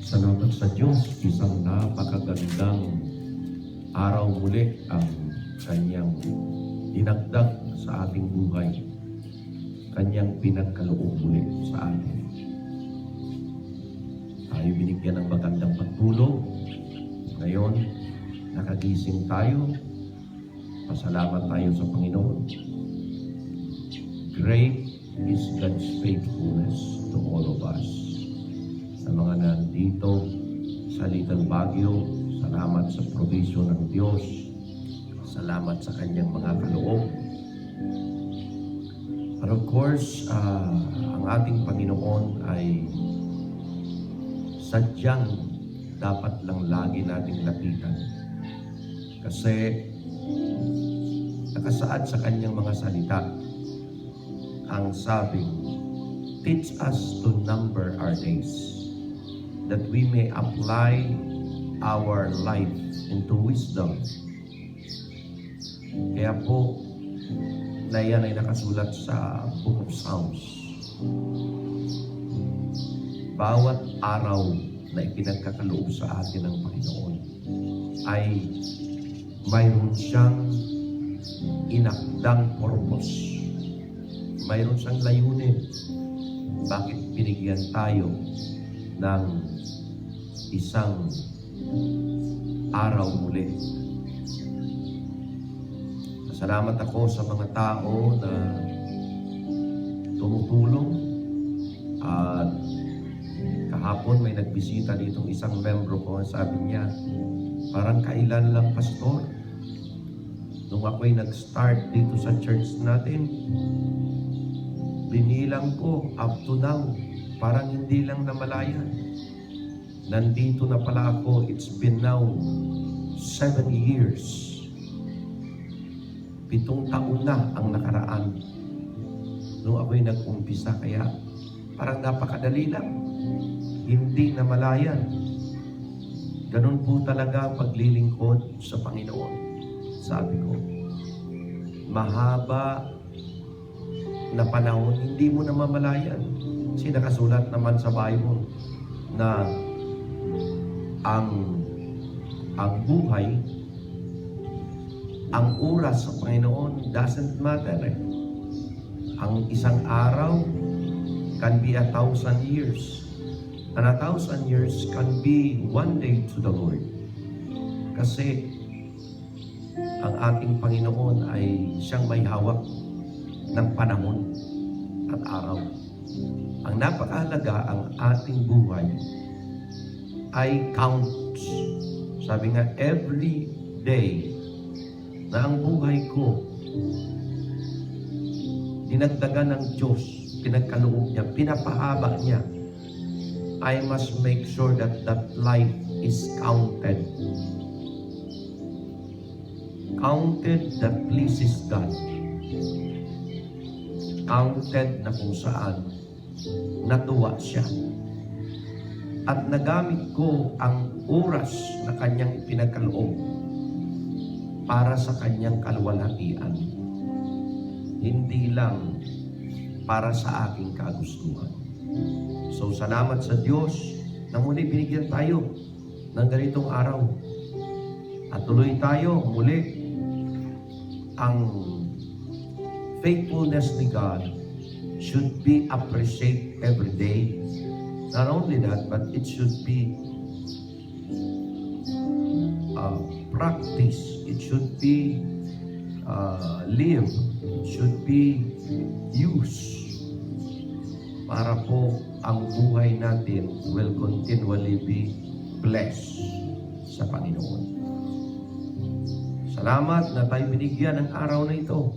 Salamat sa Diyos, isang napakagandang araw muli ang Kanyang dinagdag sa ating buhay. Kanyang pinagkaloob muli sa atin. Tayo binigyan ng magandang pagtulog. Ngayon, nakagising tayo. Pasalamat tayo sa Panginoon. Great is God's faithfulness to all of us. Sa mga nandito sa Little Baguio, salamat sa provision ng Diyos. Salamat sa Kanyang mga kaloob. But of course, ang ating Panginoon ay sadyang dapat lang lagi nating lapitan. Kasi nakasaad sa Kanyang mga salita ang sabing, teach us to number our days, that we may apply our life into wisdom. Kaya po, na yan ay nakasulat sa Book of Psalms. Bawat araw na ipinagkakaloob sa atin ng Panginoon ay mayroon siyang inakdang purpose. Mayroon siyang layunin. Bakit binigyan tayo ng isang araw muli? Salamat ako sa mga tao na tumutulong. At kahapon may nagbisita ditong isang membro ko. Sabi niya, parang kailan lang, Pastor? Nung ako'y nag-start dito sa church natin, binilang ko up to now, parang hindi lang namalayan. Nandito na pala ako, it's been now 7 years. 7 taon na ang nakaraan nung ako'y nag-umpisa, kaya parang napakadali lang. Hindi namalayan. Ganun po talaga paglilingkod sa Panginoon. Sabi ko, mahaba na panahon, hindi mo na mamalayan. Kasi nakasulat naman sa Bible na ang buhay, ang oras sa Panginoon doesn't matter. Ang isang araw can be 1,000 years. And 1,000 years can be 1 day to the Lord. Kasi ang ating Panginoon ay siyang may hawak ng panahon at araw. Ang napakahalaga, ang ating buhay ay counts. Sabi nga, every day na ang buhay ko dinagdagan ng Diyos, pinagkaloob niya, pinapahaba niya, I must make sure that that life is counted. Counted that pleases God. Counted na kung saan natuwa siya. At nagamit ko ang oras na kanyang ipinagkaloob para sa kanyang kalwalhatian. Hindi lang para sa aking kagustuhan. So, salamat sa Diyos na muli binigyan tayo ng ganitong araw. At tuloy tayo muli. Ang faithfulness ni God should be appreciated every day. Not only that, but it should be practice. It should be live. It should be used. Para po ang buhay natin will continually be blessed sa Panginoon. Salamat na tayo binigyan ng araw na ito.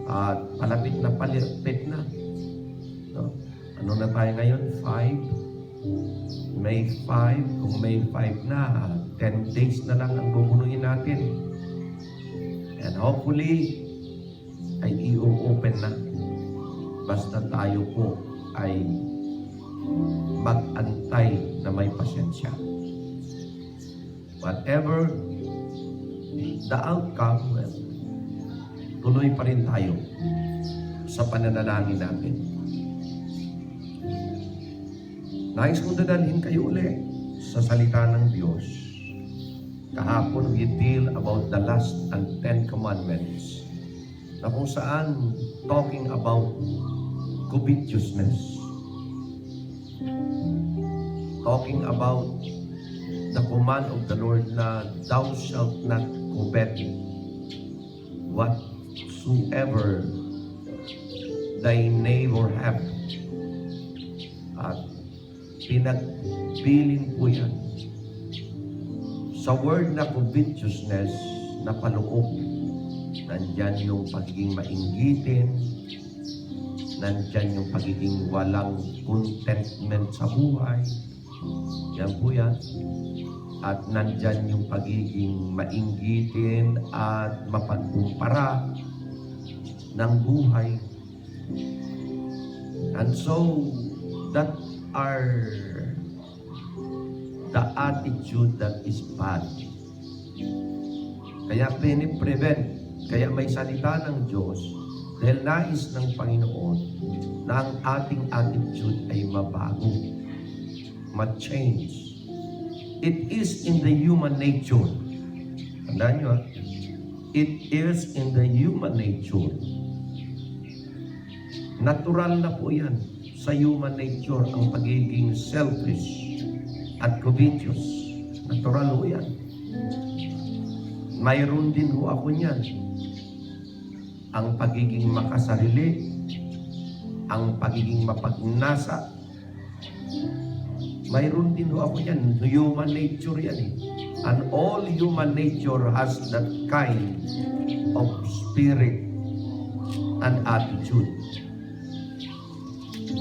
At palapit na. No? Ano na tayo ngayon? 5? May 5. Kung May 5 na, 10 days na lang ang bubunuin natin. And hopefully, ay i-open na. Basta tayo po ay mag-antay na may pasensya. Whatever the outcome, tuloy pa rin tayo sa pananalangin natin. Nais kong dadalhin kayo uli sa salita ng Diyos. Kahapon we deal about the last and 10 commandments, na kung saan talking about covetousness, talking about the command of the Lord na thou shalt not covet whatsoever thy neighbor have. At pinagbilin po yan sa word na covetousness na paloob. Nandyan yung pagiging mainggitin, nandyan yung pagiging walang contentment sa buhay. Yan po yan. At nandyan yung pagiging mainggitin at mapagkumpara ng buhay. And so, that are the attitude that is bad. Kaya piniprevent, kaya may salita ng Diyos, dahil nais ng Panginoon na ang ating attitude ay mabago, ma-change. It is in the human nature. Tandaan nyo, it is in the human nature. Natural na po yan sa human nature ang pagiging selfish at covetous. Natural ho yan. Mayroon din ho ako niyan. Ang pagiging makasarili, ang pagiging mapagnasa, mayroon din ho ako niyan. Human nature yan eh. And all human nature has that kind of spirit and attitude.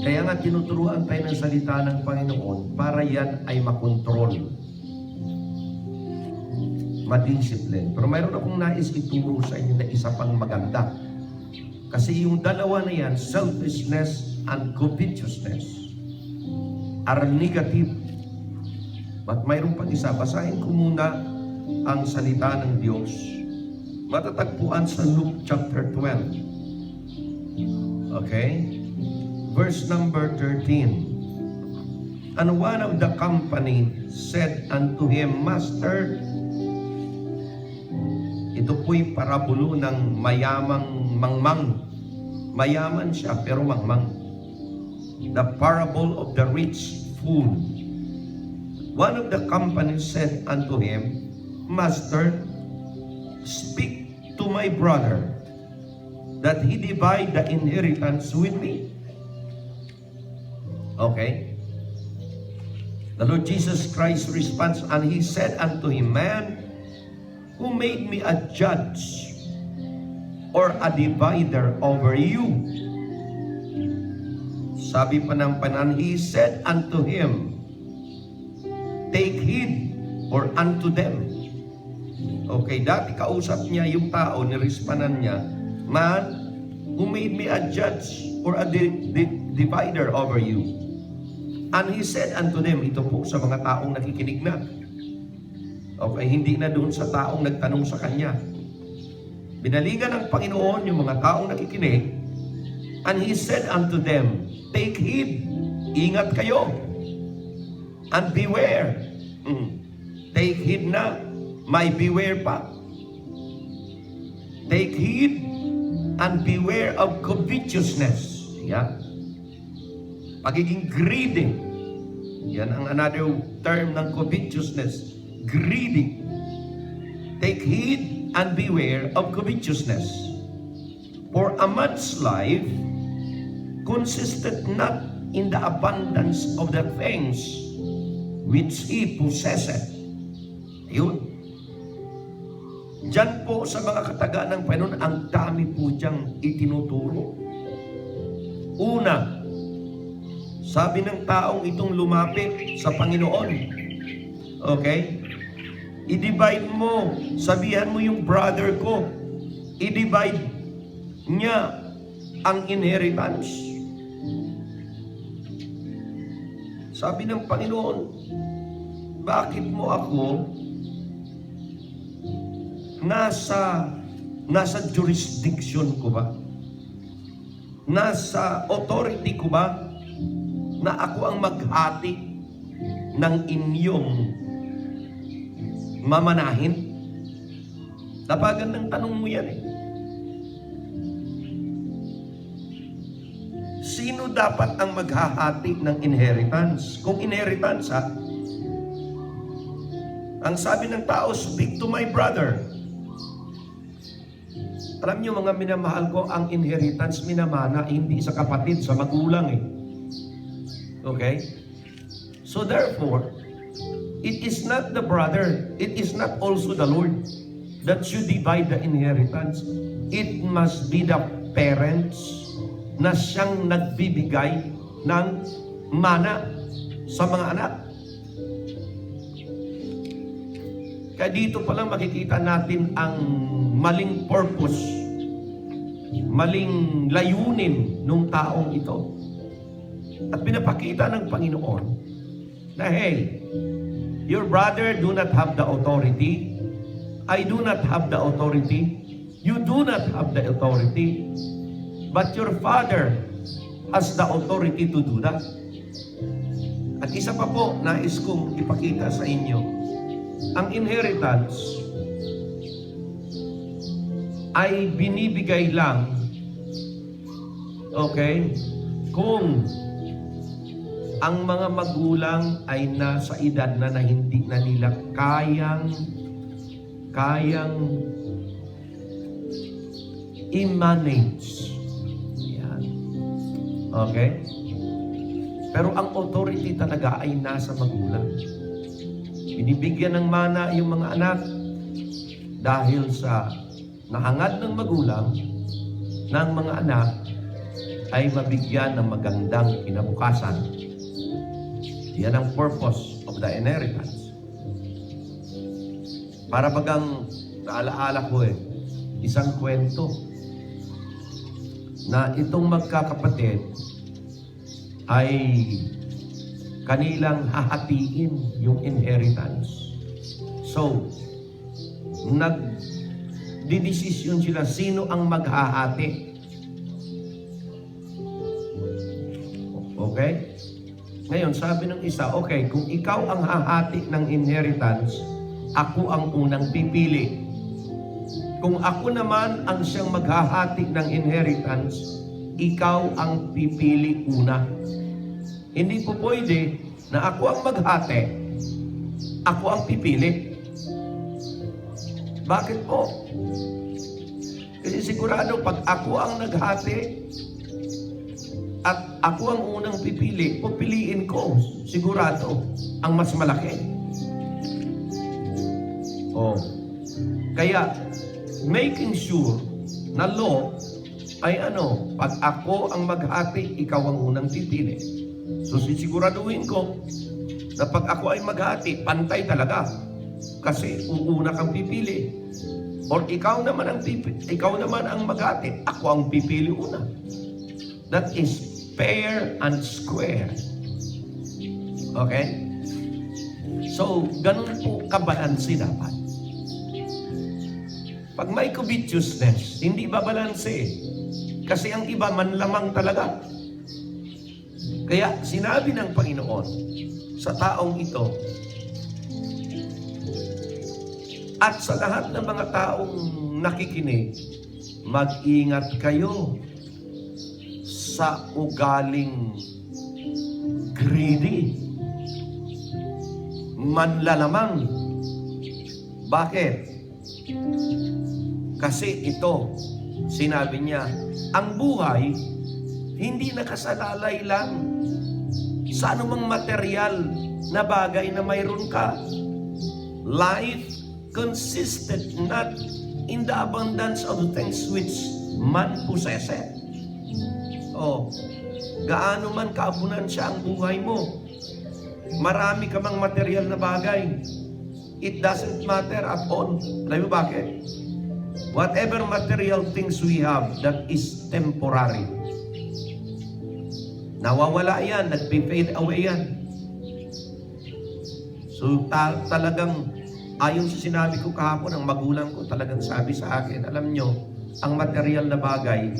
Kaya nga tinuturuan tayo ng salita ng Panginoon para yan ay makontrol, madiscipline. Pero mayroon akong nais ituro sa inyo na isa pang maganda. Kasi yung dalawa na yan, selfishness and covetousness, are negative. But mayroon pang isa. Basahin ko muna ang salita ng Diyos. Matatagpuan sa Luke chapter 12. Okay? Verse number 13. And one of the company said unto him, Master, ito po'y parabulo ng mayamang mangmang. Mayaman siya pero mangmang. The parable of the rich fool. One of the company said unto him, Master, speak to my brother that he divide the inheritance with me. Okay? The Lord Jesus Christ responds, and he said unto him, Man, who made me a judge or a divider over you? Sabi pa ng Panan, he said unto him, Take heed or unto them. Okay, dati kausap niya yung tao, nirespanan niya, Man, who made me a judge or a divider over you? And he said unto them, ito po sa mga taong nakikinig na. Okay, hindi na doon sa taong nagtanong sa kanya. Binaligan ng Panginoon yung mga taong nakikinig, and he said unto them, Take heed, ingat kayo, and beware. Take heed na, may beware pa. Take heed and beware of covetousness. Yeah. Pagiging greedy. Yan ang another term ng covetousness. Greedy. Take heed and beware of covetousness. For a man's life consisted not in the abundance of the things which he possesseth. Ayun. Diyan po sa mga kataga ng Panginoon, ang dami po diyang itinuturo. Una, sabi ng taong itong lumapit sa Panginoon, okay? I-divide mo, sabihan mo yung brother ko, i-divide niya ang inheritance. Sabi ng Panginoon, bakit mo ako nasa jurisdiction ko ba? Nasa authority ko ba na ako ang maghati ng inyong mamanahin? Napagandang tanong mo yan eh. Sino dapat ang maghahati ng inheritance? Kung inheritance ha, ang sabi ng tao, speak to my brother. Alam niyo mga minamahal ko, ang inheritance minamana hindi sa kapatid, sa magulang eh. Okay? So therefore, it is not the brother, it is not also the Lord that should divide the inheritance. It must be the parents na siyang nagbibigay ng mana sa mga anak. Kaya dito pa lang makikita natin ang maling purpose, maling layunin ng taong ito. At pinapakita ng Panginoon na, hey, your brother do not have the authority. I do not have the authority. You do not have the authority. But your Father has the authority to do that. At isa pa po, nais kong ipakita sa inyo, ang inheritance ay binibigay lang, okay, kung ang mga magulang ay nasa edad na hindi na nila kayang i-manage. Yan. Okay? Pero ang authority talaga ay nasa magulang. Binibigyan ng mana yung mga anak dahil sa nahangad ng magulang ng mga anak ay mabigyan ng magandang kinabukasan. Yan ang purpose of the inheritance. Para bagang naalaala ko isang kwento na itong magkakapatid ay kanilang hahatiin yung inheritance. So, nagdidesisyon sila sino ang maghahati. Okay? Ngayon, sabi ng isa, okay, kung ikaw ang hahati ng inheritance, ako ang unang pipili. Kung ako naman ang siyang maghahati ng inheritance, ikaw ang pipili una. Hindi po pwede na ako ang maghati, ako ang pipili. Bakit po? Kasi sigurado pag ako ang naghati at ako ang unang pipili, pipiliin ko sigurado ang mas malaki. Kaya making sure na law ay pag ako ang maghati, ikaw ang unang pipili. So sisiguraduhin ko na pag ako ay maghati, pantay talaga. Kasi uuna kang pipili. Or ikaw naman ang maghati, ako ang pipili una. That is fair and square. Okay? So, ganun po kabalansi dapat. Pag may covetousness, hindi babalanse. Kasi ang iba manlamang talaga. Kaya sinabi ng Panginoon sa taong ito at sa lahat ng mga taong nakikinig, mag-ingat kayo sa ugaling greedy, manlalamang. Bakit? Kasi ito, sinabi niya, ang buhay hindi nakasalalay lang sa anumang material na bagay na mayroon ka. Life consisted not in the abundance of the things which man possesseth. Gaano man kaabunansya ang buhay mo, marami ka mang material na bagay, it doesn't matter at all. Alam mo bakit? Whatever material things we have that is temporary, nawawala yan, nag-fade away yan. So talagang ayon sa sinabi ko kahapon, ang magulang ko talagang sabi sa akin, alam nyo, ang material na bagay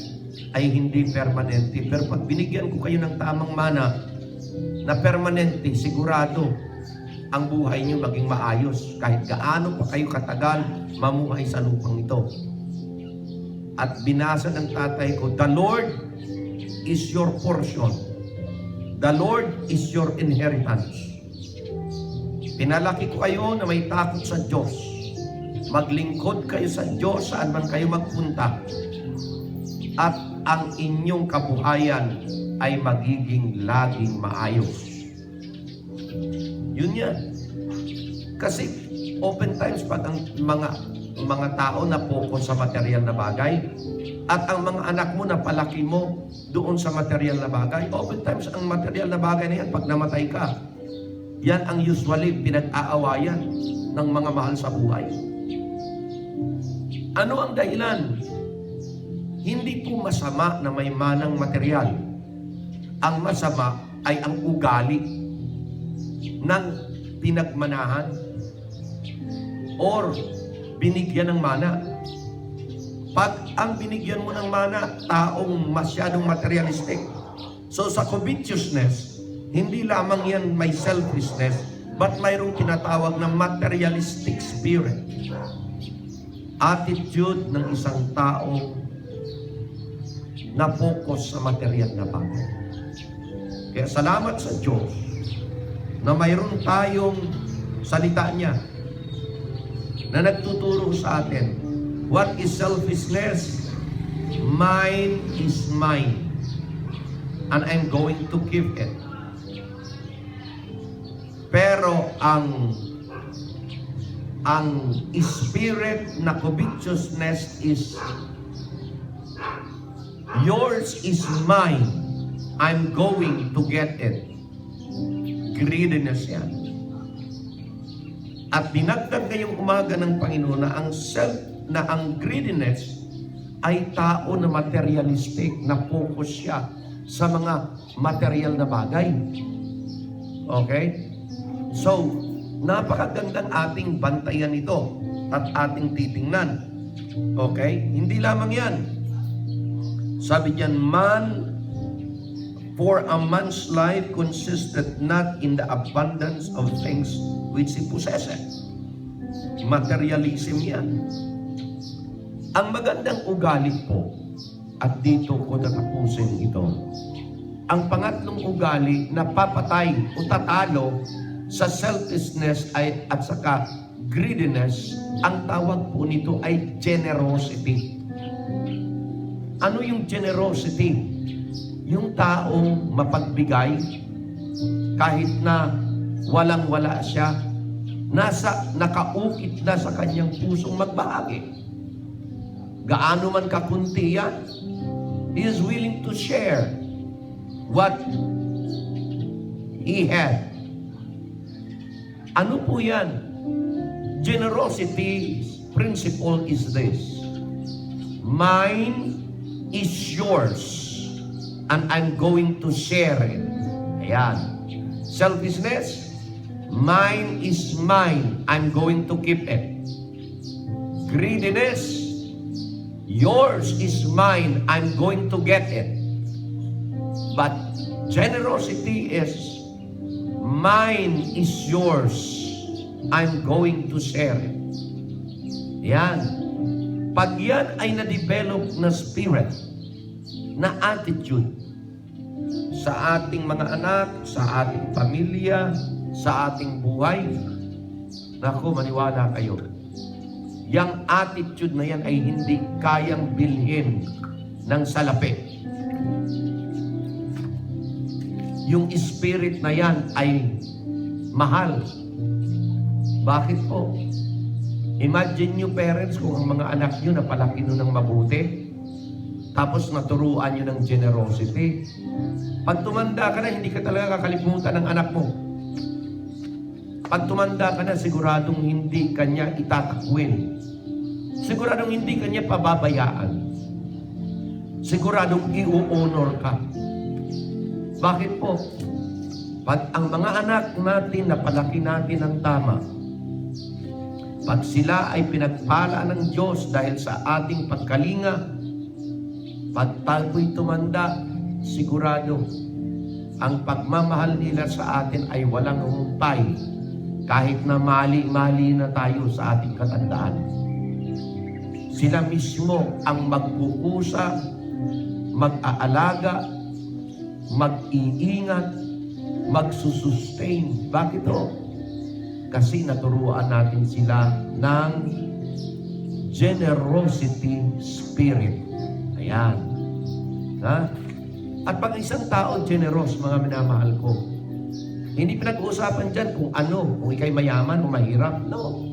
ay hindi permanente. Pero pag binigyan ko kayo ng tamang mana, na permanente, sigurado ang buhay niyo maging maayos kahit gaano pa kayo katagal mamuhay sa lupang ito. At binasa ng tatay ko, the Lord is your portion. The Lord is your inheritance. Pinalaki ko kayo na may takot sa Diyos. Maglingkod kayo sa Diyos saan man kayo magpunta. At ang inyong kabuhayan ay magiging laging maayos. Yun yan. Kasi oftentimes pag ang mga tao na focus sa material na bagay at ang mga anak mo na palaki mo doon sa material na bagay, oftentimes ang material na bagay na yan, pag namatay ka, yan ang usually pinag-aawayan ng mga mahal sa buhay. Ano ang dahilan? Hindi po masama na may manang material. Ang masama ay ang ugali ng pinagmanahan or binigyan ng mana. Pag ang binigyan mo ng mana, taong masyadong materialistic. So sa covetousness, hindi lamang yan may selfishness, but mayroong tinatawag na materialistic spirit. Attitude ng isang taong na focus sa material na bagay. Kaya salamat sa Diyos na mayroon tayong salita niya na nagtuturo sa atin. What is selfishness? Mine is mine, and I'm going to give it. Pero ang spirit na covetousness is yours is mine, I'm going to get it. Greediness yan. At dinagdag ngayong umaga ng Panginoon na ang greediness ay tao na materialistic, na focus siya sa mga material na bagay. Okay? So, napakagandang ating bantayan ito at ating titingnan. Okay? Hindi lamang yan. Sabi diyan, for a man's life consisted not in the abundance of things which he possesses. Materialism yan. Ang magandang ugali po, at dito ko tatapusin ito, ang pangatlong ugali na papatay o tatalo sa selfishness at saka greediness, ang tawag po nito ay generosity. Ano yung generosity? Yung taong mapagbigay kahit na walang-wala siya, nakaukit na sa kanyang pusong magbahagi. Gaano man kakunti yan, he is willing to share what he had. Ano po yan? Generosity principle is this: mine is yours, and I'm going to share it. Ayan. Selfishness, mine is mine, I'm going to keep it. Greediness, yours is mine, I'm going to get it. But generosity is, mine is yours, I'm going to share it. Yan. Pag yan ay na-develop na spirit, na attitude sa ating mga anak, sa ating pamilya, sa ating buhay, naku, maniwala kayo. Yang attitude na yan ay hindi kayang bilhin ng salapi. Yung spirit na yan ay mahal. Bakit po? Imagine nyo parents kung ang mga anak nyo napalaki nyo ng mabuti, tapos naturuan nyo ng generosity. Pag tumanda ka na, hindi ka talaga kakalimutan ng anak mo. Pag tumanda ka na, siguradong hindi kanya itatakwil. Siguradong hindi kanya pababayaan. Siguradong i-honor ka. Bakit po? Pag ang mga anak natin, napalaki natin ng tama, pag sila ay pinagpala ng Diyos dahil sa ating pagkalinga, pag tayo'y tumanda, sigurado, ang pagmamahal nila sa atin ay walang humpay kahit na mali-mali na tayo sa ating katandaan. Sila mismo ang magkukusa, mag-aalaga, mag-iingat, magsusustain. Bakit o? Kasi naturuan natin sila ng generosity spirit. Ayan. Ha? At pag isang tao generous, mga minamahal ko, hindi pinag-uusapan dyan kung ano, kung ikay mayaman o mahirap. No.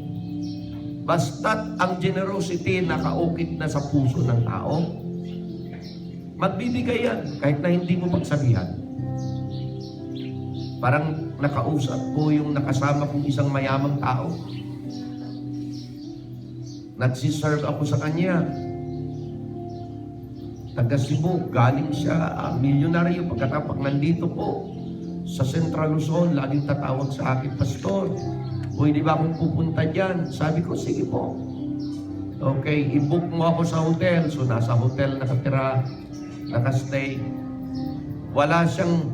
Basta't ang generosity nakaukit na sa puso ng tao, magbibigay yan kahit na hindi mo pagsabihan. Parang nakausap ko yung nakasama kong isang mayamang tao. Nagsiserve ako sa kanya. Taga Cebu, galing siya, milyonaryo. Pagkatapos nandito po sa Central Luzon, laging tatawag sa akin, Pastor, uy, di ba akong pupunta dyan? Sabi ko, sige po. Okay, i-book mo ako sa hotel. So, nasa hotel nakatira, nakastay. Wala siyang,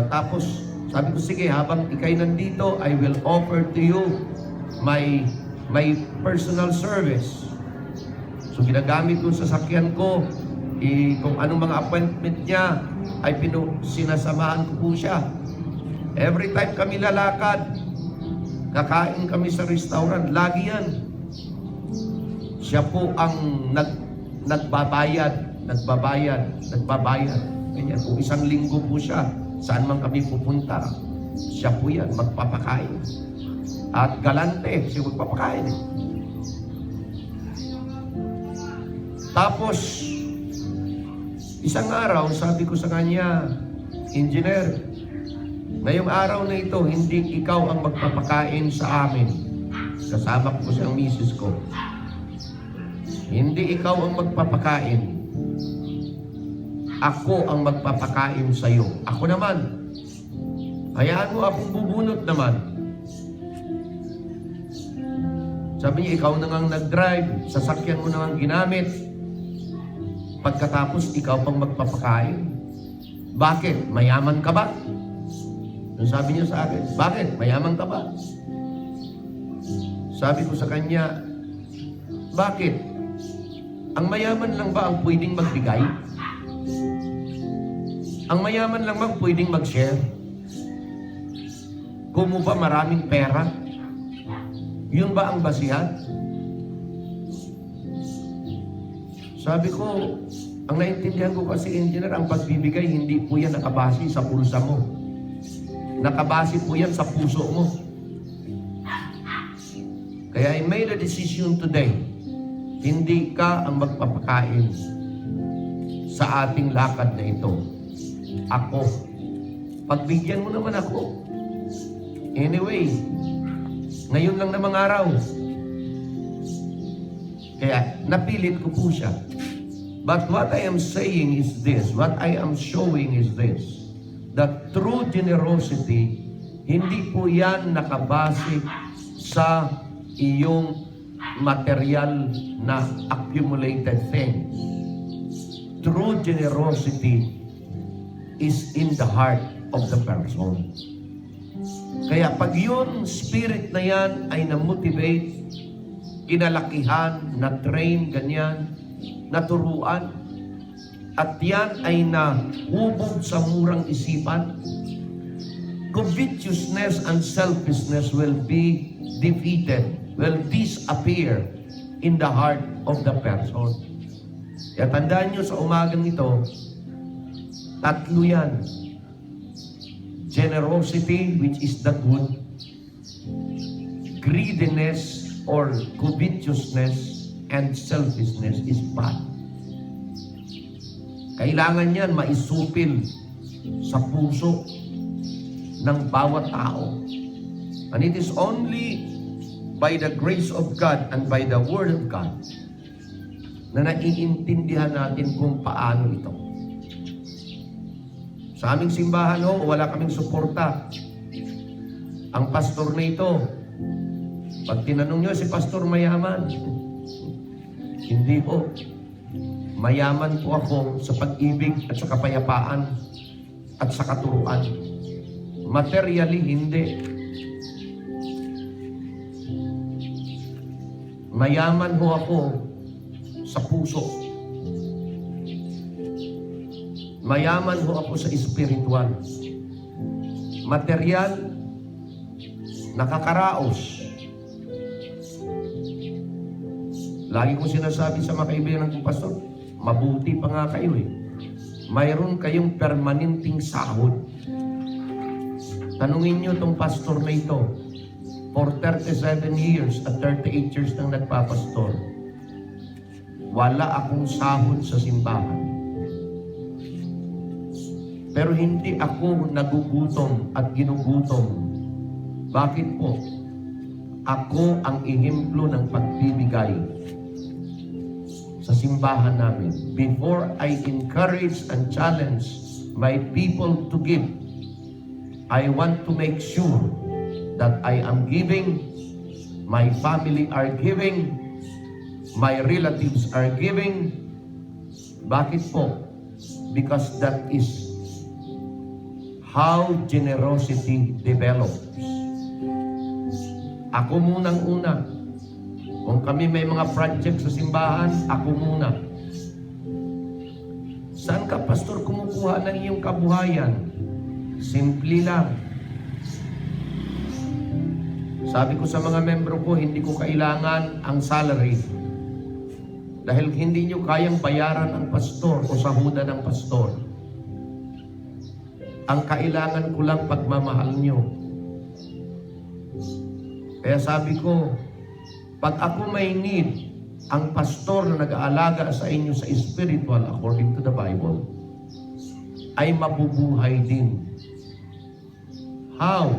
tapos, sabi ko, sige, habang ikay nandito, I will offer to you my personal service. So, ginagamit ko sa sasakyan ko, kung anong mga appointment niya, ay sinasamahan ko po siya. Every time kami lalakad, kakain kami sa restaurant, lagi yan. Siya po ang nagbabayad. Ganyan. Kung isang linggo po siya, saan man kami pupunta, siya po yan, magpapakain. At galante, siya magpapakain. Tapos, isang araw, sabi ko sa kanya, Engineer, ngayong araw na ito, hindi ikaw ang magpapakain sa amin. Kasama ko siyang misis ko. Hindi ikaw ang magpapakain. Ako ang magpapakain sa iyo. Ako naman. Hayaan mo akong bubunot naman. Sabi niya, ikaw na ngang nag-drive, sasakyan mo na ngang ginamit. Pagkatapos, ikaw pang magpapakain. Bakit? Mayaman ka ba? Yung sabi niya sa akin, bakit? Mayaman ka ba? Sabi ko sa kanya, bakit? Ang mayaman lang ba ang pwedeng magbigay? Ang mayaman lang ba ang pwedeng mag-share? Kung mo ba maraming pera? Yun ba ang basihan? Sabi ko, ang naintindihan ko kasi, Engineer, ang pagbibigay, hindi po yan nakabase sa pulsa mo. Nakabase po yan sa puso mo. Kaya I made a decision today. Hindi ka ang magpapakain sa ating lakad na ito. Ako. Pagbigyan mo naman ako. Anyway, ngayon lang namang araw. Kaya napilit ko po siya. But what I am saying is this, what I am showing is this, that true generosity, hindi po yan nakabase sa iyong material na accumulated things. True generosity is in the heart of the person. Kaya pag yun, spirit na yan ay na-motivate, kinalakihan, na-train, ganyan, naturuan, at yan ay nahubog sa murang isipan, covetousness and selfishness will be defeated, will disappear in the heart of the person. Kaya tandaan nyo sa umagang ito, tatlo yan. Generosity, which is the good, greediness or covetousness, and selfishness is bad. Kailangan yan maisupil sa puso ng bawat tao. And it is only by the grace of God and by the Word of God na naiintindihan natin kung paano ito. Sa aming simbahan wala kaming suporta. Ang pastor na ito, pag tinanong nyo si pastor mayaman, hindi po. Mayaman po ako sa pag-ibig at sa kapayapaan. at sa katuruan. Materially, hindi. Mayaman ho ako sa puso. Mayaman ho ako sa espiritual. Material, nakakaraos. Lagi kong sinasabi sa mga kaibigan ng pastor, mabuti pa nga kayo eh. Mayroon kayong permanenteng sahod. Tanungin nyo itong pastor na ito. For 37 years at 38 years nang nagpapastor, wala akong sahod sa simbahan. Pero hindi ako nagugutom at ginugutom. Bakit po? Ako ang ehemplo ng pagbibigay sa simbahan namin. Before I encourage and challenge my people to give, I want to make sure that I am giving, my family are giving, my relatives are giving. Bakit po? Because that is how generosity develops. Ako munang-una. Kung kami may mga project sa simbahan, ako muna. Saan ka, pastor, kumukuha ng iyong kabuhayan? Simple lang. Sabi ko sa mga membro ko, hindi ko kailangan ang salary. Dahil hindi nyo kayang bayaran ang pastor o sahuda ng pastor. Ang kailangan ko lang pagmamahal nyo. Kaya sabi ko, pag ako may need, ang pastor na nag-aalaga sa inyo sa spiritual, according to the Bible, ay mabubuhay din. How?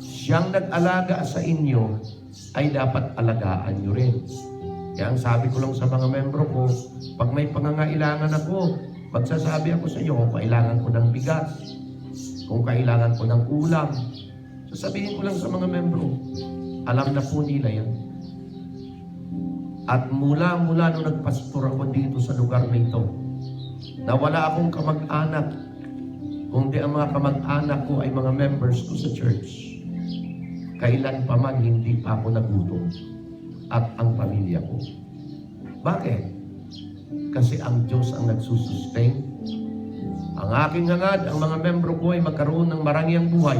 Siyang nag-alaga sa inyo ay dapat alagaan nyo rin. Kaya ang sabi ko lang sa mga membro ko, pag may pangangailangan ako, magsasabi ako sa inyo kung kailangan ko ng bigas, kung kailangan ko ng ulam. Sasabihin ko lang sa mga membro, alam na po nila yan. At mula nung nagpastor ako dito sa lugar na ito, na wala akong kamag-anak, kundi ang mga kamag-anak ko ay mga members ko sa church. Kailan pa man hindi pa ako nagutom at ang pamilya ko. Bakit? Kasi ang Diyos ang nagsusustain. Ang aking hangad, ang mga membro ko ay magkaroon ng marangyang buhay.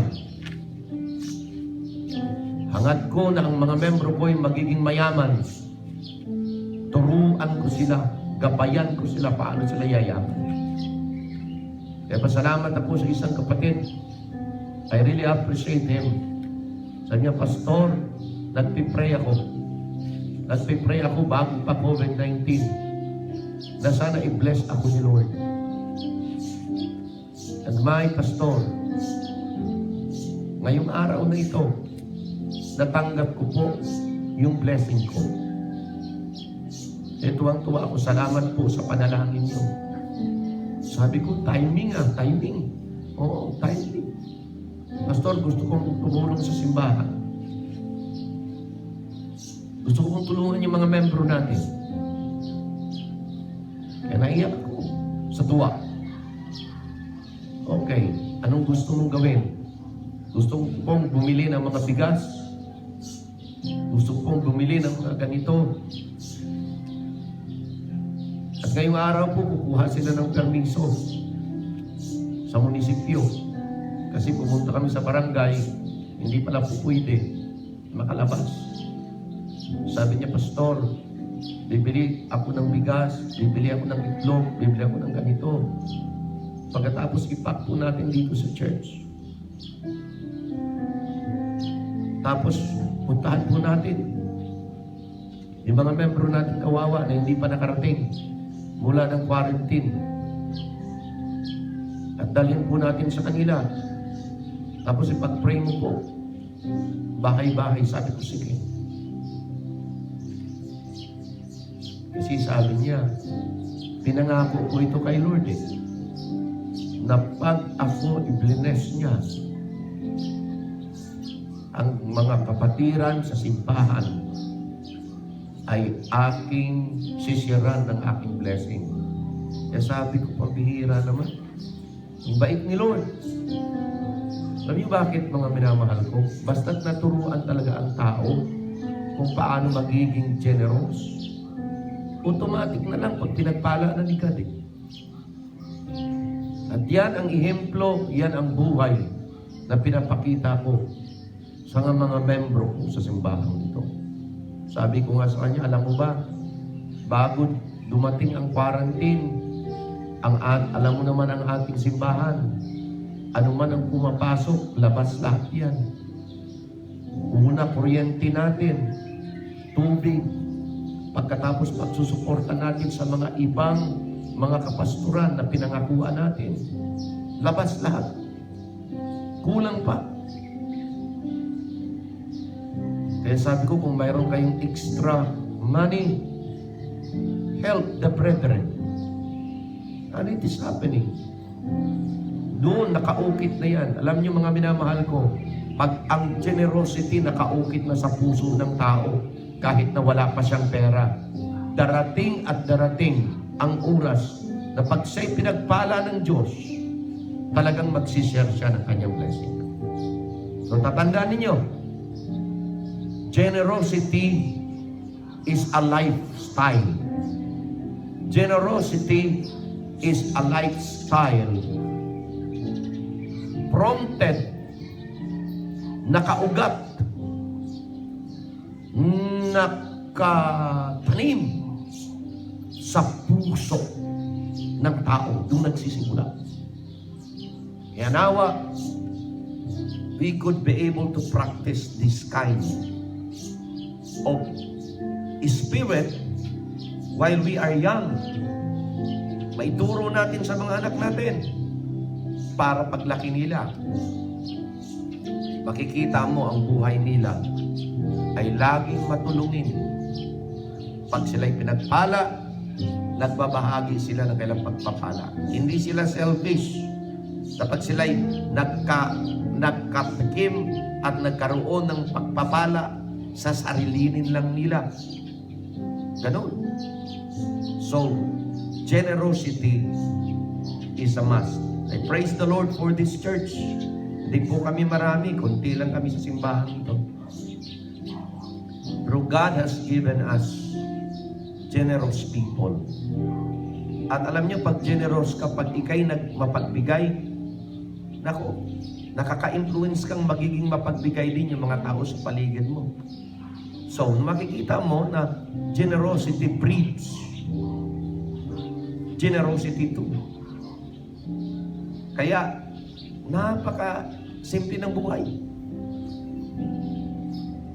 Hangad ko na ang mga membro ko ay magiging mayaman. Turuan ko sila, gabayan ko sila paano sila yayaman. Kaya pasalamat ako sa isang kapatid. I really appreciate him. Sabi niya, pastor, nagpipray ako. Nagpipray ako bago pa COVID-19 na sana i-bless ako ni Lord. And my pastor, ngayong araw na ito, natanggap ko po yung blessing ko. Tuwang-tuwa ako. Salamat po sa panalangin niyo. Sabi ko, timing timing. Oo, timing. Pastor, gusto kong tumulong sa simbahan. Gusto kong tulungan yung mga membro natin. Kaya naiyak ako sa tuwa. Okay, anong gusto mong gawin? Gusto kong bumili ng mga bigas? Gusto kong bumili ng mga ganito? At ngayong araw po, kukuha sila ng permiso sa munisipyo. Kasi pumunta kami sa barangay, hindi pala po pwede makalabas. Sabi niya, pastor, bibili ako ng bigas, bibili ako ng itlog, bibili ako ng ganito. Pagkatapos ipack po natin dito sa church. Tapos puntahan po natin yung mga membro natin kawawa na hindi pa nakarating mula ng quarantine. At dalhin po natin sa kanila. Tapos ipag-pray mo po. Bahay-bahay, sabi ko, sige. Kasi sabi niya, pinangako ko ito kay Lord na pag ako i-bless niya ang mga kapatiran sa simbahan ay aking sisiran ng aking blessing. Kaya sabi ko, pabihira naman. Ang bait ni Lord. Alam niyo bakit, mga minamahal ko? Basta't naturuan talaga ang tao kung paano magiging generous, automatic na lang pag pinagpala na ni God. At yan ang ehemplo, yan ang buhay na pinapakita ko sa mga membro ko sa simbahan ito. Sabi ko nga sa kanya, alam mo ba, bago dumating ang quarantine, alam mo naman ang ating simbahan, ano man ang pumapasok, labas lahat yan. Una, kuryente natin, tubig, pagkatapos pagsusuporta natin sa mga ibang mga kapasturan na pinangakuan natin, labas lahat. Kulang pa. Kaya sabi ko, kung mayroon kayong extra money, help the brethren. And it is happening. Doon, nakaukit na yan. Alam niyo mga minamahal ko, pag ang generosity nakaukit na sa puso ng tao, kahit na wala pa siyang pera, darating at darating ang oras na pag siya'y pinagpala ng Diyos, talagang magsishare siya ng kanyang blessing. So tatandaan ninyo, generosity is a lifestyle. Generosity is a lifestyle. Prompted, nakaugat, nakatanim sa puso ng tao. Doon nagsisimula. Kaya nawa, we could be able to practice this kind of spirit while we are young. Maituro natin sa mga anak natin para paglaki nila, makikita mo ang buhay nila ay laging matulungin. Pag sila'y pinagpala, nagbabahagi sila ng kailang pagpapala. Hindi sila selfish. Kapag sila'y nagkatikim at nagkaroon ng pagpapala, sa sarilinin lang nila. Ganon. So, generosity is a must. I praise the Lord for this church. Hindi po kami marami, konti lang kami sa simbahan ito. Pero God has given us generous people. At alam niyo, pag generous ka, pag ikay mapagbigay, nako, nakaka-influence kang magiging mapagbigay din yung mga tao sa paligid mo. So, makikita mo na generosity breeds generosity too. Kaya, napaka-simple ng buhay.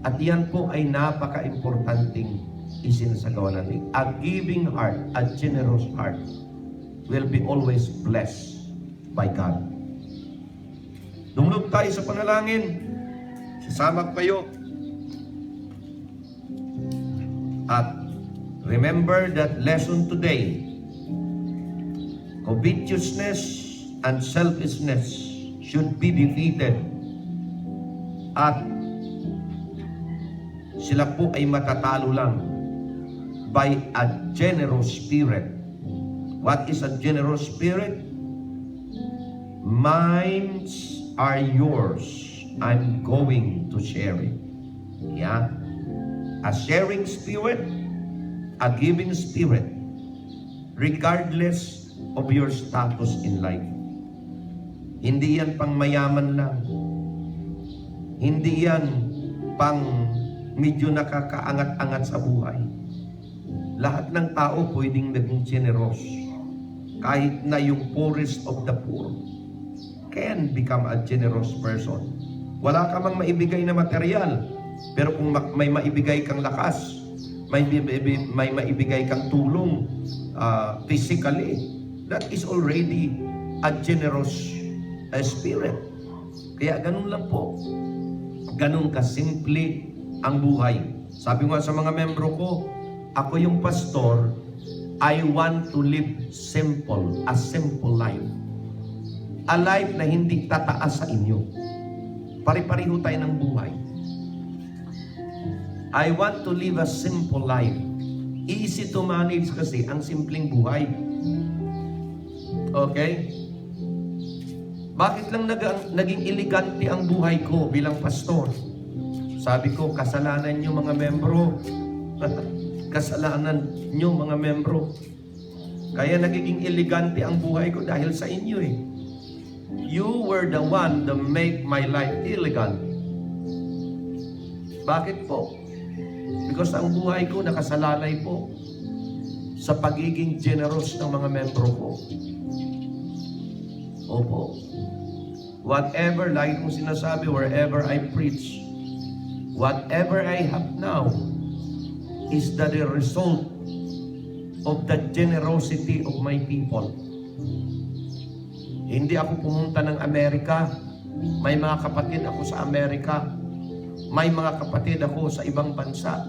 At yan po ay napaka-importanting isinasagawa natin. A giving heart, a generous heart will be always blessed by God. Dumulog tayo sa panalangin. Sasama kayo. At remember that lesson today. Covetousness and selfishness should be defeated. At sila po ay matatalo lang by a generous spirit. What is a generous spirit? Mines are yours. I'm going to share it. Yeah. A sharing spirit, a giving spirit, regardless of your status in life. Hindi yan pang mayaman lang. Hindi yan pang medyo nakakaangat-angat sa buhay. Lahat ng tao pwedeng naging generous. Kahit na yung poorest of the poor can become a generous person. Wala ka mang maibigay na material, pero kung may maibigay kang lakas, may maibigay kang tulong physically, that is already a generous spirit. Kaya ganun lang po. Ganun kasimple ang buhay. Sabi nga sa mga membro ko, ako yung pastor, I want to live simple, a simple life. A life na hindi tataas sa inyo. Pari-pariho tayo ng buhay. I want to live a simple life. Easy to manage kasi ang simpleng buhay. Okay? Bakit lang naging elegante ang buhay ko bilang pastor? Sabi ko, kasalanan nyo mga membro. Kasalanan nyo mga membro. Kaya nagiging elegante ang buhay ko dahil sa inyo eh. You were the one that make my life elegant. Bakit po? Because ang buhay ko nakasalalay po sa pagiging generous ng mga membro ko. Opo. Whatever, lagi kong sinasabi, wherever I preach, whatever I have now is the result of the generosity of my people. Hindi ako pumunta ng Amerika. May mga kapatid ako sa Amerika. May mga kapatid ako sa ibang bansa.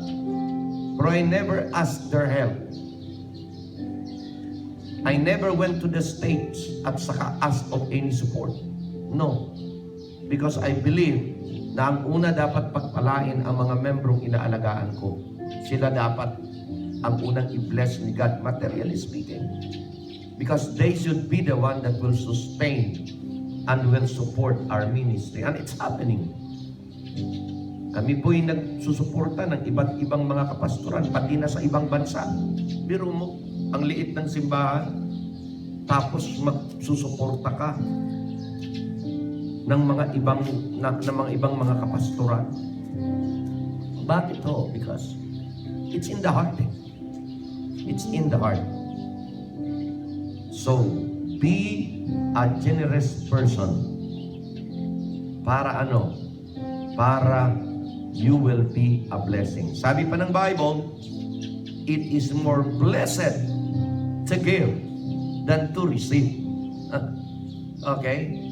Pero I never asked their help. I never went to the States at saka ask of any support. No. Because I believe na ang una dapat pagpalain ang mga membrong inaalagaan ko. Sila dapat ang unang i-bless ni God, materially speaking. Because they should be the one that will sustain and will support our ministry. And it's happening. Kami po'y nagsusuporta ng iba't ibang mga kapastoran, pati na sa ibang bansa. Biro mo, ang liit ng simbahan, tapos magsusuporta ka ng mga ibang mga kapastoran. Bakit to? Because it's in the heart. It's in the heart. So, be a generous person. Para ano? Para you will be a blessing. Sabi pa ng Bible, it is more blessed to give than to receive. Okay?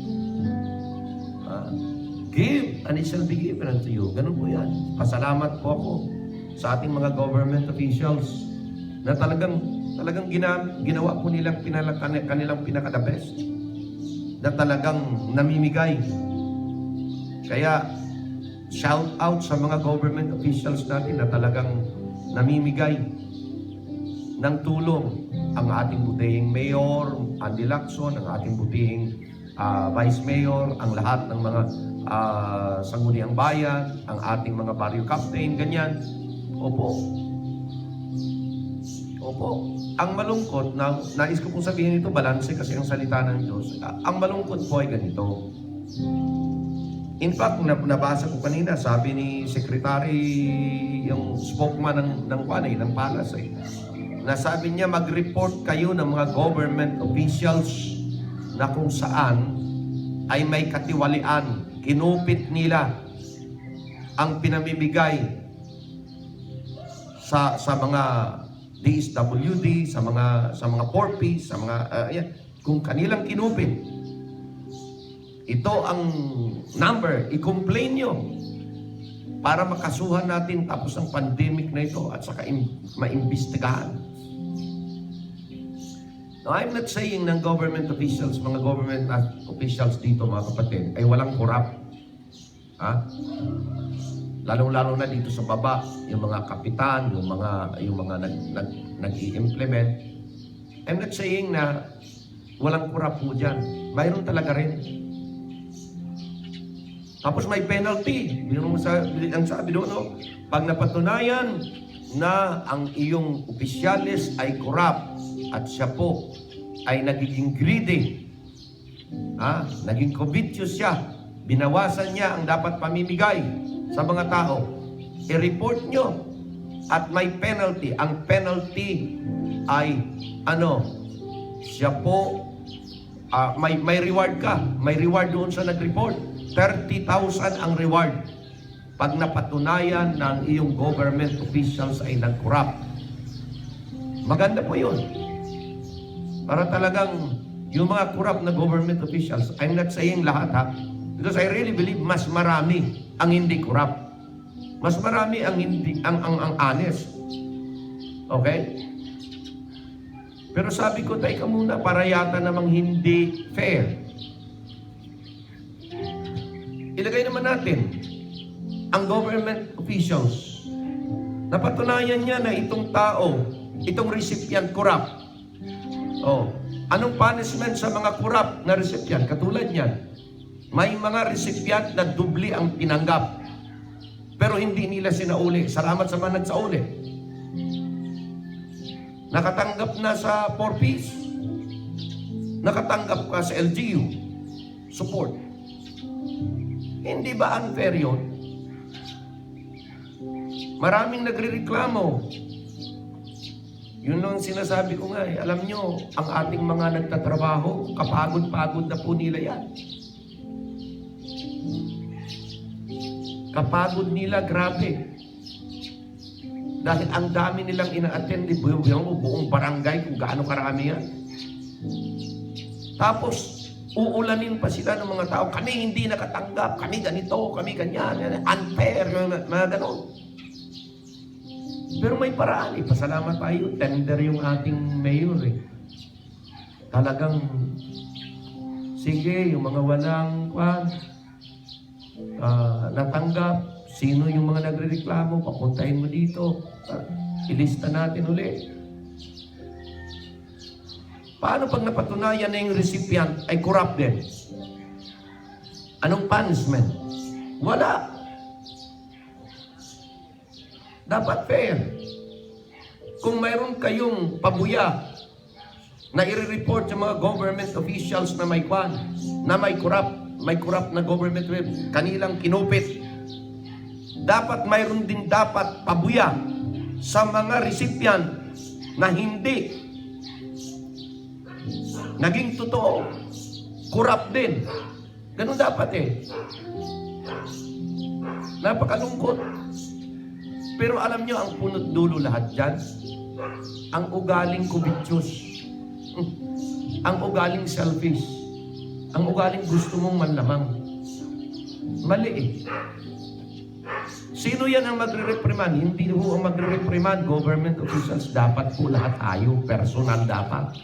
Give and it shall be given unto you. Ganun po yan. Pasalamat po ako sa ating mga government officials na talagang ginawa po nilang kanilang pinaka-the best. Na talagang namimigay. Kaya, shout out sa mga government officials natin na talagang namimigay ng tulong. Ang ating butihing mayor, Andy Lacson, ang ating butihing vice mayor, ang lahat ng mga sangguniang bayan, ang ating mga barrio captain, ganyan. Opo. Opo. Ang malungkot, nais ko pong sabihin ito, balanse kasi ang salita ng Diyos. Ang malungkot po ay ganito. In fact, nabasa ko kanina, sabi ni Secretary, yung spokesman ng Palace, na sabi niya, mag-report kayo ng mga government officials na kung saan ay may katiwalian, kinupit nila ang pinamimigay sa mga DSWD, sa mga porpies, sa mga kung kanilang kinupit. Ito ang number, i-complain nyo para makasuhan natin tapos ang pandemic na ito at saka maimbestigahan. Now, I'm not saying ng government officials, mga government officials dito mga kapatid, ay walang corrupt. Ha? Lalong-lalo na dito sa baba, yung mga kapitan, yung mga nag-i-implement. I'm not saying na walang corrupt po dyan. Mayroon talaga rin. Tapos may penalty. Ang sabi doon, no? Pag napatunayan na ang iyong opisyalis ay corrupt at siya po ay nagiging greedy, naging covetous siya, binawasan niya ang dapat pamimigay sa mga tao, i-report nyo at may penalty. Ang penalty ay siya po may reward ka. May reward doon sa nag-report. 30,000 ang reward pag napatunayan ng iyong government officials ay nag-corrupt. Maganda po yun. Para talagang yung mga corrupt na government officials, I'm not saying lahat because I really believe mas marami ang hindi corrupt. Mas marami ang honest. Okay? Pero sabi ko, teka muna, para yata namang hindi fair. Ilagay naman natin ang government officials. Napatunayan niya na itong tao, itong recipient corrupt. Anong punishment sa mga corrupt na recipient? Katulad niyan, May mga recipient na dubli ang tinanggap, pero hindi nila sinauli. Salamat sa mga nagsauli. Nakatanggap na sa 4Ps. Nakatanggap ka sa LGU. Support. Hindi ba unfair yun? Maraming nagrereklamo. Yun ang sinasabi ko nga eh. Alam nyo, ang ating mga nagtatrabaho, kapagod-pagod na po nila yan. Kapagod nila, grabe. Dahil ang dami nilang ina-attend, buong barangay, kung gaano karami yan. Tapos, uulanin pa sila ng mga tao, kami hindi nakatanggap, kami ganito, kami ganyan, unfair, mga ganon. Pero may paraan eh, pasalamat tayo, tender yung ating mayor eh. Talagang, sige, yung mga walang natanggap, sino yung mga nagrereklamo, papuntahin mo dito, ilista natin uli. Paano pag napatunayan na yung recipient ay corrupt din? Anong punishment? Wala. Dapat fair. Kung mayroon kayong pabuya na i-report sa mga government officials na may corrupt na government kanilang kinupit, dapat mayroon din dapat pabuya sa mga recipient na hindi naging totoo, corrupt din. Ganun dapat eh. Napakalungkot. Pero alam nyo, ang punot dulo lahat dyan, ang ugaling kubityos, ang ugaling selfish, ang ugaling gusto mong manlamang. Mali eh. Sino yan ang magre-reprimand? Hindi po ang magre-reprimand, government officials. Dapat po lahat tayo, personal dapat.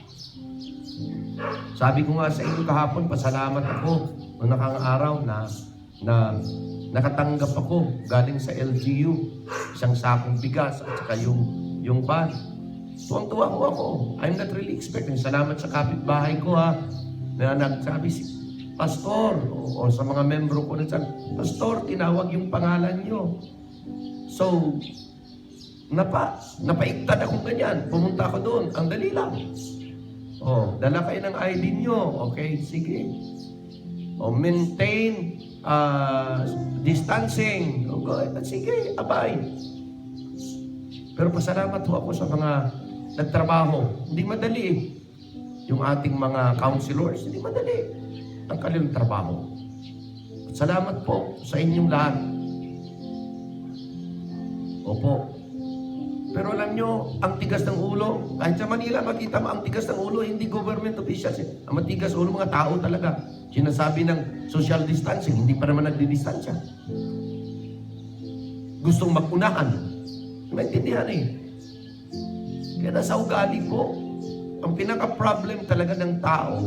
Sabi ko nga sa inyo kahapon, pasalamat ako noong nakang araw na nakatanggap ako galing sa LGU, isang sakong bigas at saka yung ban. Tuwang-tuwa ko ako. I'm not really expecting. Salamat sa kapitbahay ko na nagsabi si Pastor o sa mga membro ko na sabi, Pastor, tinawag yung pangalan nyo. So, napaiktad akong ganyan. Pumunta ako doon. Ang dali lang. Dala kayo ng ID nyo. Okay, sige. Maintain distancing. Sige, abay. Pero pasalamat ho ako sa mga nagtrabaho. Hindi madali eh. Yung ating mga counselors, hindi madali ang kanilang trabaho. Salamat po sa inyong lahat. Opo. Pero alam nyo, ang tigas ng ulo, kahit sa Manila, makita mo, ang tigas ng ulo, hindi government officials. Ang matigas ulo, mga tao talaga. Sinasabi ng social distancing, hindi pa naman nagdidistansya. Gustong mag-unahan. Maintindihan eh. Kaya nasa ugali po, ang pinaka-problem talaga ng tao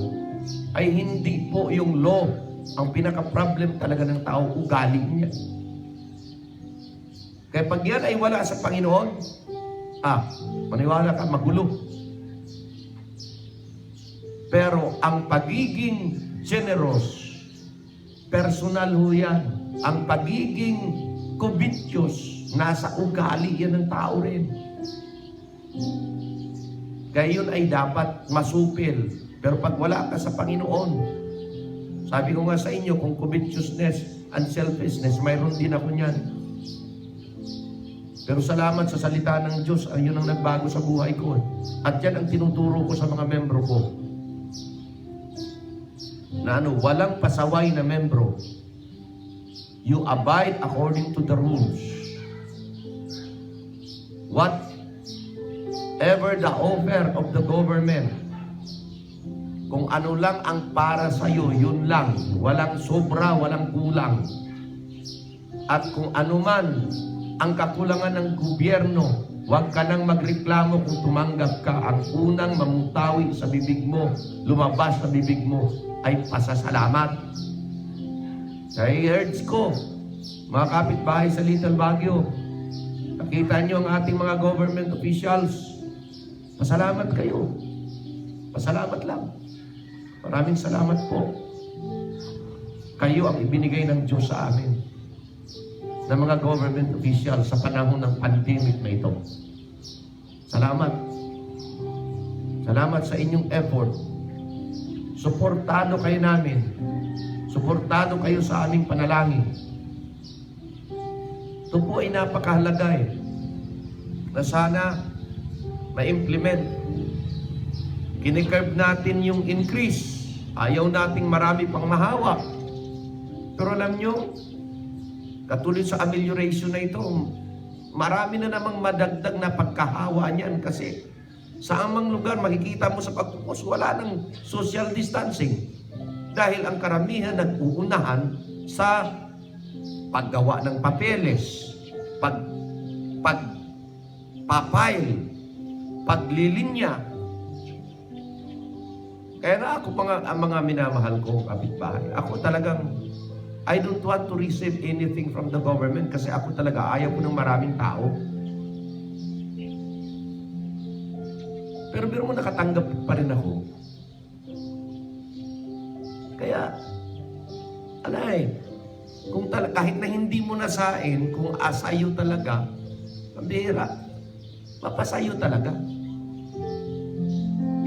ay hindi po yung law. Ang pinaka-problem talaga ng tao, ugali niya. Kaya pag yan ay wala sa Panginoon, maniwala ka, magulo. Pero ang pagiging generous, personal ho yan. Ang pagiging covetous, nasa ugali yan ng tao rin. Kaya yun ay dapat masupil. Pero pag wala ka sa Panginoon, sabi ko nga sa inyo, kung covetousness and selfishness, mayroon din ako niyan. Pero salamat sa salita ng Diyos, ayun ang nagbago sa buhay ko. At yan ang tinuturo ko sa mga membro ko. Na walang pasaway na membro. You abide according to the rules. Whatever the offer of the government, kung ano lang ang para sa'yo, yun lang. Walang sobra, walang kulang. At kung ano man ang kakulangan ng gobyerno, huwag ka nang magreklamo kung tumanggap ka. Ang unang mamutawi sa bibig mo, lumabas sa bibig mo, ay pasasalamat. Kaya i-urge ko, mga kapitbahay sa Little Baguio, nakita nyo ang ating mga government officials, pasalamat kayo. Pasalamat lang. Maraming salamat po. Kayo ang ibinigay ng Diyos sa amin ng mga government official sa panahon ng pandemic na ito. Salamat. Salamat sa inyong effort. Suportado kayo namin. Suportado kayo sa aming panalangin. Ito po ay napakahalaga na sana ma-implement. Kinikerb natin yung increase. Ayaw nating marami pang mahawak. Pero alam nyo, katulad sa amelioration na ito, marami na namang madagdag na pagkahawa niyan kasi sa amang lugar, makikita mo sa pagpupos, wala ng social distancing. Dahil ang karamihan nag-uunahan sa paggawa ng papeles, pagpapile, paglilinya. Kaya na ako ang mga minamahal ko kapitbahay. Ako talagang I don't want to receive anything from the government kasi ako talaga ayaw ko ng maraming tao. Pero biro mo nakatanggap pa rin ako. Kaya, kahit na hindi mo nasain, kung asayo talaga, pambira, mapasayo talaga.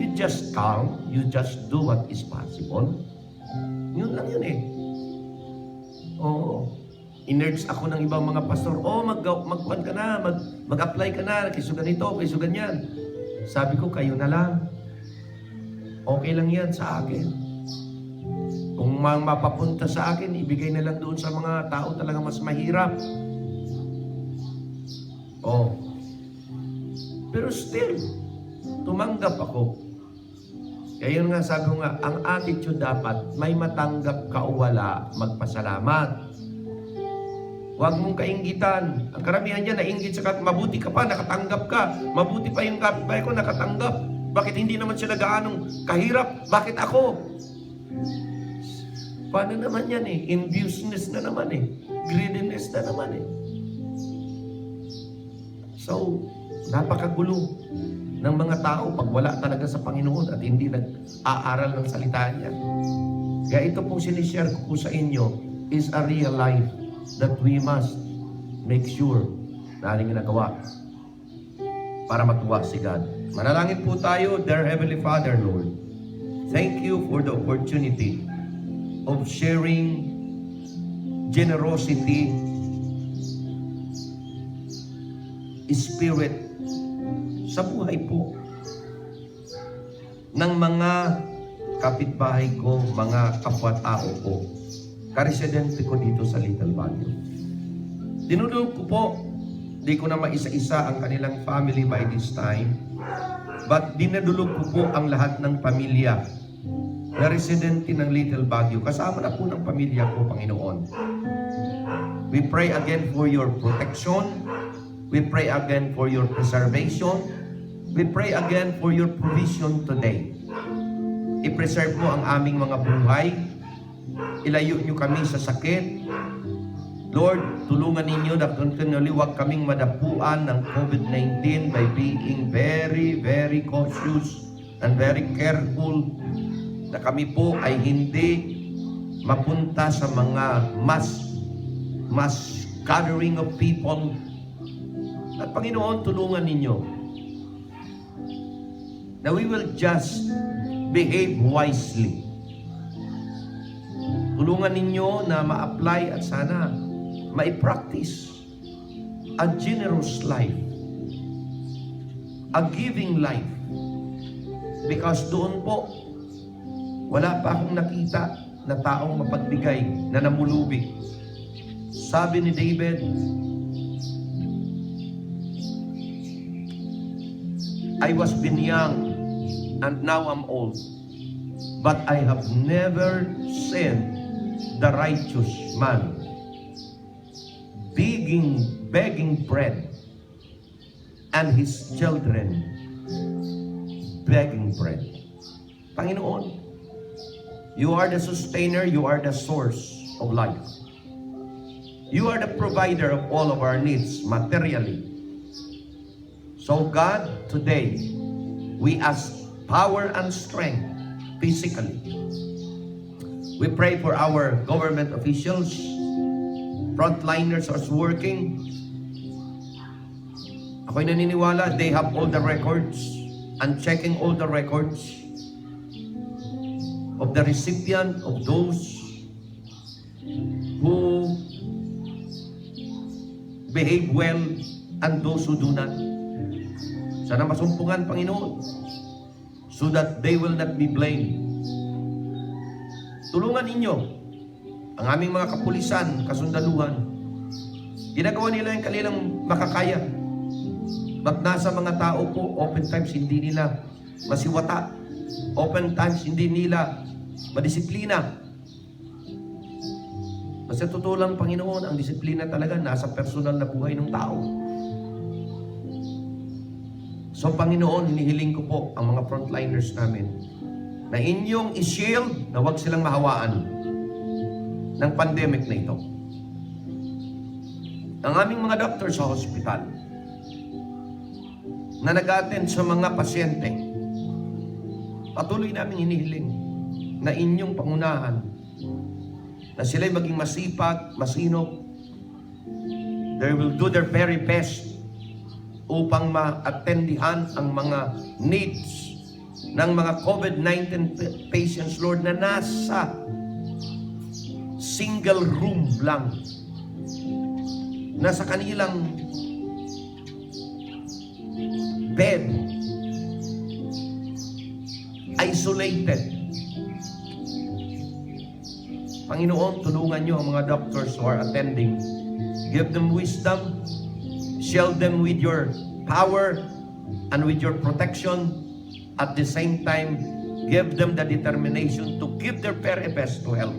You just calm, you just do what is possible. Yun lang yun Oo. In-urge ako ng ibang mga pastor, mag-apply ka na, kaysa ganito, kaysa ganyan. Sabi ko, kayo na lang. Okay lang yan sa akin. Kung mapapunta sa akin, ibigay na lang doon sa mga tao talaga mas mahirap. Pero still, tumanggap ako. Kaya yun nga, sabi ko nga, ang attitude dapat, may matanggap ka o wala, magpasalamat. Huwag mong kainggitan. Ang karamihan niya, nainggit sa mabuti ka pa, nakatanggap ka. Mabuti pa yung kapitbahay ko, nakatanggap. Bakit hindi naman sila gaanong kahirap? Bakit ako? Paano naman yan Enviousness na naman Greediness na naman So, napakagulo ng mga tao pag wala talaga sa Panginoon at hindi nag-aaral ng salita niya. Kaya ito pong sinishare ko po sa inyo is a real life that we must make sure na ating ginagawa para matuwa si God. Manalangin po tayo, Dear Heavenly Father, Lord. Thank you for the opportunity of sharing generosity, spirit, sa buhay po ng mga kapitbahay ko, mga kapwa-tao ko, karesidente ko dito sa Little Baguio. Dinudulog ko po, di ko na maisa-isa ang kanilang family by this time, but dinadulog ko po ang lahat ng pamilya na residente ng Little Baguio. Kasama na po ng pamilya ko, Panginoon. We pray again for your protection. We pray again for your preservation. We pray again for your provision today. I-preserve mo ang aming mga buhay. Ilayo nyo kami sa sakit. Lord, tulungan ninyo na continually huwag kaming madapuan ng COVID-19 by being very, very cautious and very careful na kami po ay hindi mapunta sa mga mass gathering of people. At Panginoon, tulungan ninyo na we will just behave wisely. Tulungan ninyo na ma-apply at sana ma-practice a generous life, a giving life. Because doon po, wala pa akong nakita na taong mapagbigay na namulubi. Sabi ni David, I was been young and now I'm old, but I have never seen the righteous man begging bread and his children begging bread. Panginoon, you are the sustainer, you are the source of life. You are the provider of all of our needs materially. So God, today, we ask power and strength physically. We pray for our government officials, frontliners are working. Ako'y naniniwala, they have all the records and checking all the records of the recipient, of those who behave well and those who do not. Sana masumpungan, Panginoon, so that they will not be blamed. Tulungan ninyo ang aming mga kapulisan, kasundaluhan. Ginagawa nila yung kanilang makakaya. But nasa mga tao po, oftentimes hindi nila masiwata. Oftentimes hindi nila madisiplina. Kasi totoo lang, Panginoon, ang disiplina talaga nasa personal na buhay ng tao. So, Panginoon, hinihiling ko po ang mga frontliners namin na inyong i-shield na huwag silang mahawaan ng pandemic na ito. Ang aming mga doctor sa hospital na nag-attend sa mga pasyente, patuloy namin hinihiling na inyong pangunahan, na sila'y maging masipag, masinop. They will do their very best upang ma-attendihan ang mga needs ng mga COVID-19 patients, Lord, na nasa single room lang. Nasa kanilang bed, isolated. Panginoon, tulungan niyo ang mga doctors who are attending. Give them wisdom, shield them with your power and with your protection. At the same time, give them the determination to give their very best to help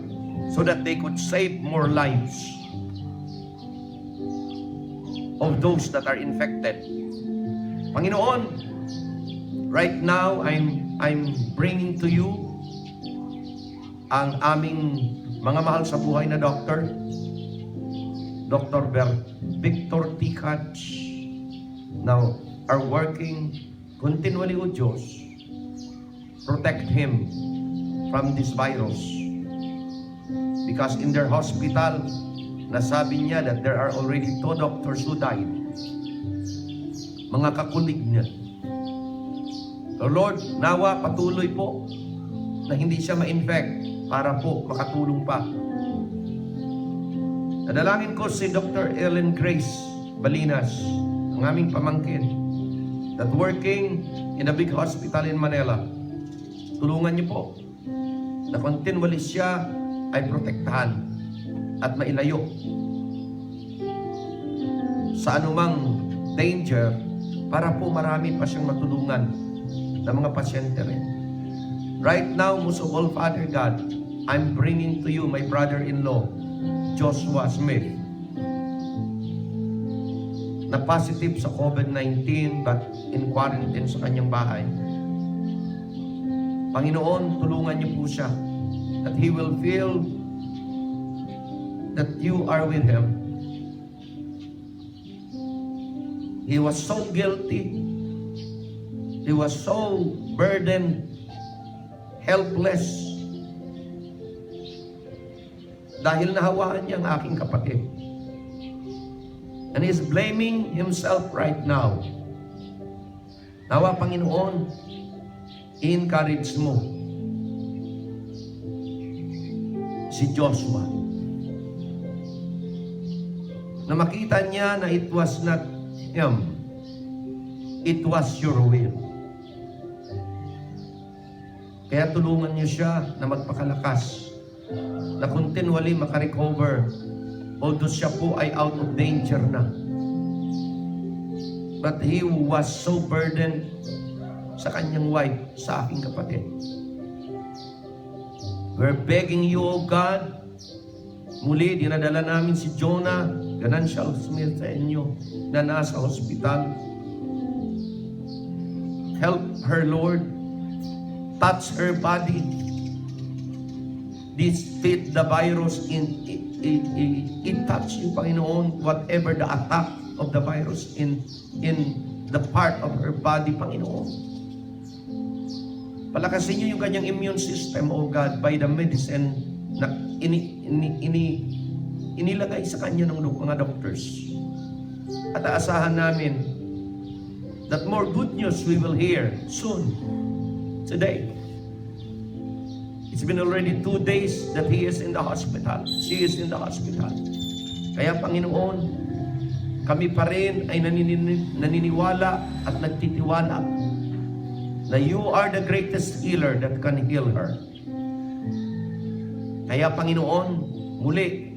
so that they could save more lives of those that are infected. Panginoon, right now, I'm bringing to you ang aming mga mahal sa buhay na doctor, Dr. Victor Ticach, now are working continually with Diyos. Protect him from this virus. Because in their hospital, nasabi niya that there are already 2 doctors who died. Mga kakulig niya. So Lord, nawa patuloy po na hindi siya ma-infect para po makatulong pa. Nadalangin ko si Dr. Ellen Grace Balinas, ang aming pamangkin, that working in a big hospital in Manila. Tulungan niyo po na continually siya ay protektahan at mailayo sa anumang danger para po marami pa siyang matulungan ng mga pasyente rin. Right now, most of all, Father God, I'm bringing to you my brother-in-law, Joshua Smith, na positive sa COVID-19 but in quarantine sa kanyang bahay. Panginoon, tulungan niyo po siya that he will feel that you are with him. He was so guilty. He was so burdened, helpless, dahil nahawaan niya ang aking kapatid. And he's blaming himself right now. Nawa, Panginoon, i-encourage mo si Joshua na makita niya na it was not him, it was your will. Kaya tulungan niyo siya na magpakalakas, na continually makarecover, although siya po ay out of danger na. But he was so burdened sa kanyang wife, sa aking kapatid. We're begging you, O God, muli dinadala namin si Jonah Ganancial Smith sa inyo na nasa hospital. Help her, Lord. Touch her body. Defeat the virus it touch you, Panginoon, whatever the attack of the virus in the part of her body, Panginoon. Palakasin niyo yung kanyang immune system, O God, by the medicine na inilagay sa kanya ng mga doctors. At aasahan namin that more good news we will hear soon, today. It's been already 2 days that he is in the hospital. She is in the hospital. Kaya Panginoon, kami pa rin ay naniniwala at nagtitiwala na you are the greatest healer that can heal her. Kaya Panginoon, muli,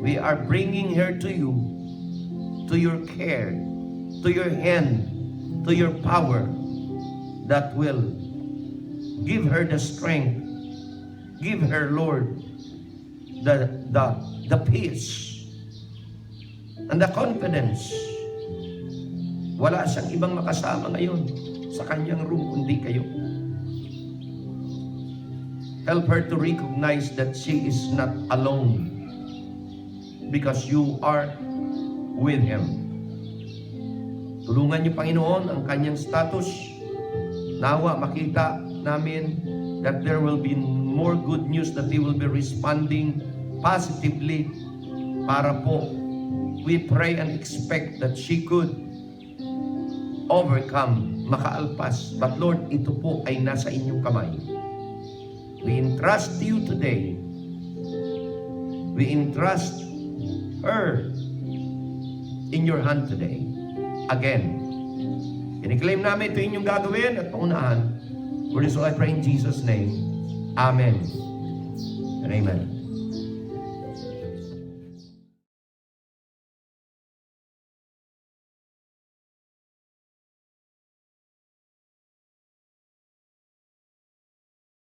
we are bringing her to you, to your care, to your hand, to your power that will give her the strength, give her, Lord, the peace and the confidence. Wala siyang ibang makasama ngayon sa kanyang room kundi kayo. Help her to recognize that she is not alone because you are with him. Tulungan niyo, Panginoon, ang kanyang status. Nawa makita namin that there will be more good news, that he will be responding positively para po we pray and expect that she could overcome, makaalpas. But Lord, ito po ay nasa inyong kamay. We entrust you today. We entrust her in your hand today. Again, kiniklaim namin ito inyong gagawin at paunahan. For this all I pray in Jesus' name. Amen and amen.